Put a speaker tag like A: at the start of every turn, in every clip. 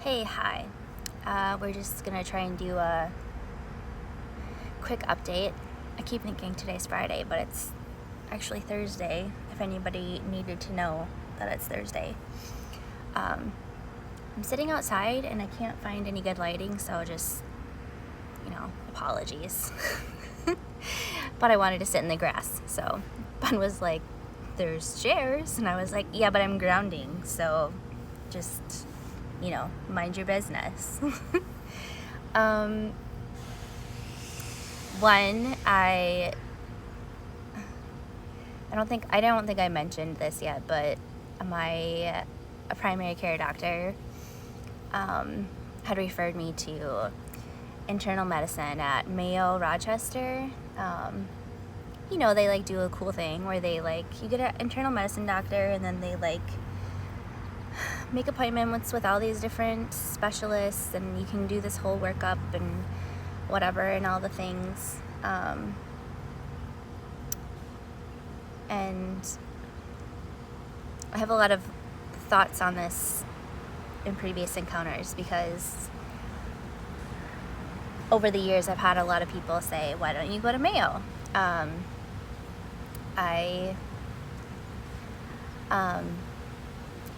A: Hi. We're just gonna try and do a quick update. I keep thinking today's Friday, but it's actually Thursday, if anybody needed to know that it's Thursday. I'm sitting outside and I can't find any good lighting, so just, apologies. But I wanted to sit in the grass, so Ben was like, there's chairs, and I was like, yeah, but I'm grounding, so just, mind your business. One, I don't think I mentioned this yet, but my primary care doctor had referred me to internal medicine at Mayo Rochester. They do a cool thing where they you get an internal medicine doctor, and then they make appointments with all these different specialists, and you can do this whole workup and whatever and all the things. And I have a lot of thoughts on this in previous encounters, because over the years I've had a lot of people say, why don't you go to Mayo? I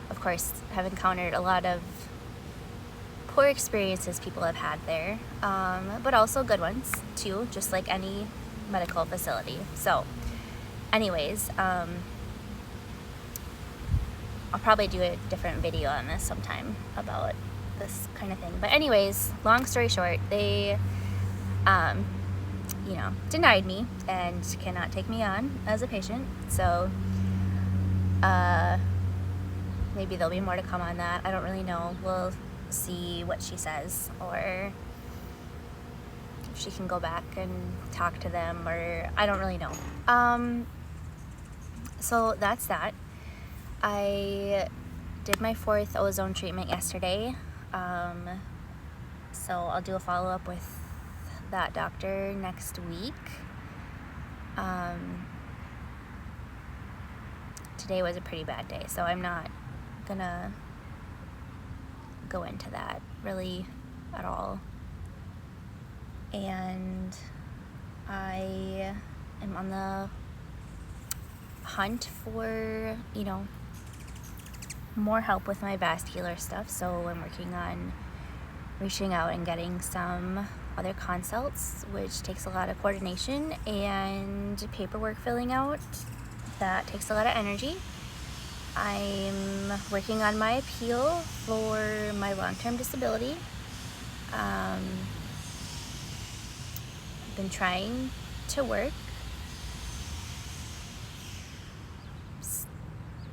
A: of course have encountered a lot of poor experiences people have had there, but also good ones too, just like any medical facility. So anyways, I'll probably do a different video on this sometime about this kind of thing. But anyways, long story short, they denied me and cannot take me on as a patient. So maybe there'll be more to come on that. I don't really know. We'll see what she says, or if she can go back and talk to them, or I don't really know. So that's that. I did my 4th ozone treatment yesterday. So I'll do a follow-up with that doctor next week. Today was a pretty bad day, so I'm not gonna go into that really at all. And I am on the hunt for, more help with my vascular stuff, so I'm working on reaching out and getting some other consults, which takes a lot of coordination and paperwork filling out. That takes a lot of energy. I'm working on my appeal for my long-term disability. I've been trying to work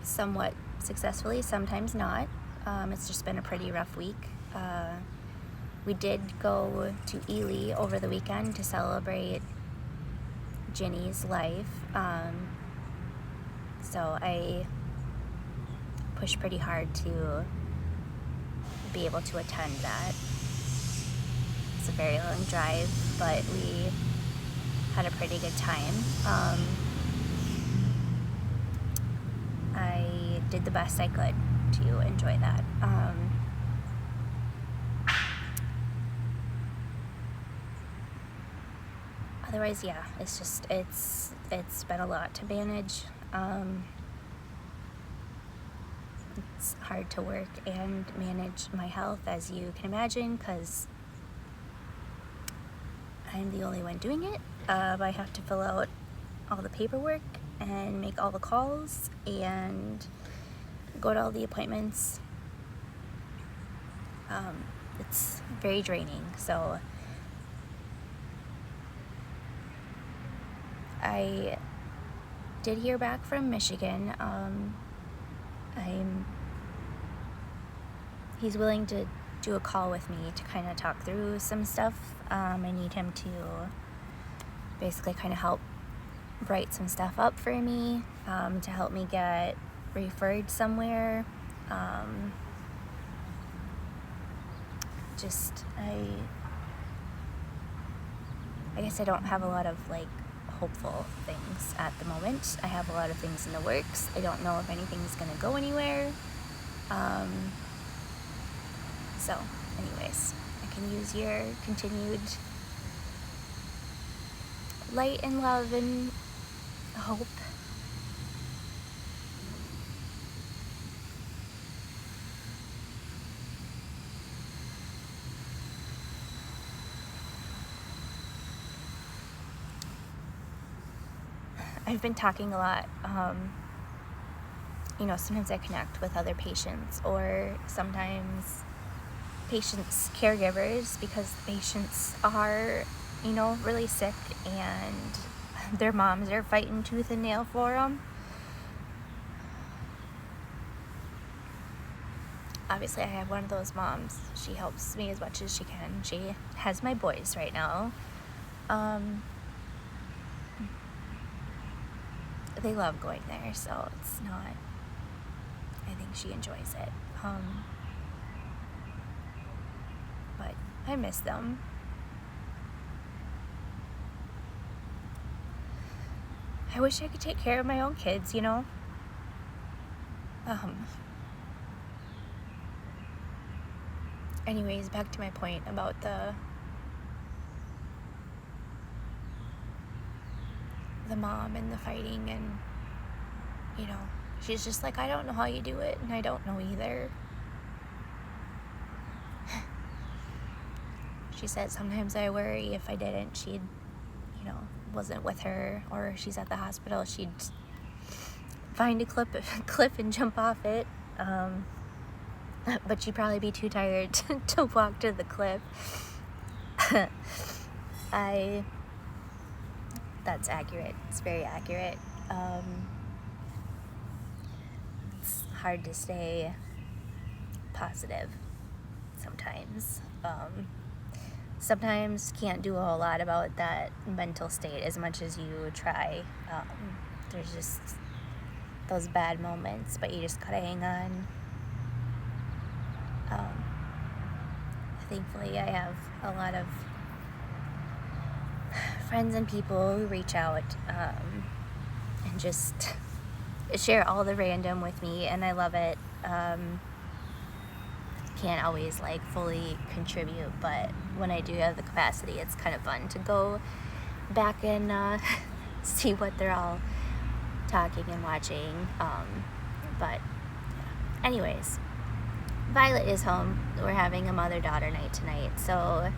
A: somewhat successfully, sometimes not. It's just been a pretty rough week. We did go to Ely over the weekend to celebrate Ginny's life. So I pushed pretty hard to be able to attend that. It's a very long drive, but we had a pretty good time. I did the best I could to enjoy that. Otherwise, yeah, it's been a lot to manage. It's hard to work and manage my health, as you can imagine, because I'm the only one doing it. I have to fill out all the paperwork and make all the calls and go to all the appointments. It's very draining. So I did hear back from Michigan. He's willing to do a call with me to kind of talk through some stuff. I need him to basically kind of help write some stuff up for me, to help me get referred somewhere. I guess I don't have a lot of hopeful things at the moment. I have a lot of things in the works. I don't know if anything's gonna go anywhere. So, anyways, I can use your continued light and love and hope. I've been talking a lot. Sometimes I connect with other patients, or sometimes patients' caregivers, because the patients are, really sick and their moms are fighting tooth and nail for them. Obviously, I have one of those moms. She helps me as much as she can. She has my boys right now. They love going there, so it's not, I think she enjoys it. But I miss them. I wish I could take care of my own kids, Anyways, back to my point about the mom and the fighting, and she's just like, I don't know how you do it, and I don't know either. She said sometimes I worry if I didn't, she'd, wasn't with her, or she's at the hospital, she'd find a cliff and jump off it. But she'd probably be too tired to walk to the cliff. That's accurate. It's very accurate. It's hard to stay positive sometimes. Sometimes can't do a whole lot about that mental state as much as you try. There's just those bad moments, but you just gotta hang on. Thankfully, I have a lot of friends and people who reach out and just share all the random with me, and I love it. Can't always fully contribute, but when I do have the capacity, it's kind of fun to go back and see what they're all talking and watching. But anyways, Violet is home. We're having a mother-daughter night tonight, so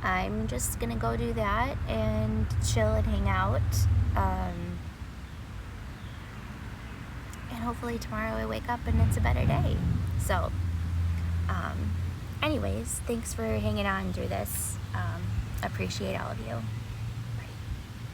A: I'm just gonna go do that and chill and hang out. And hopefully tomorrow I wake up and it's a better day. So anyways, thanks for hanging on through this. Appreciate all of you.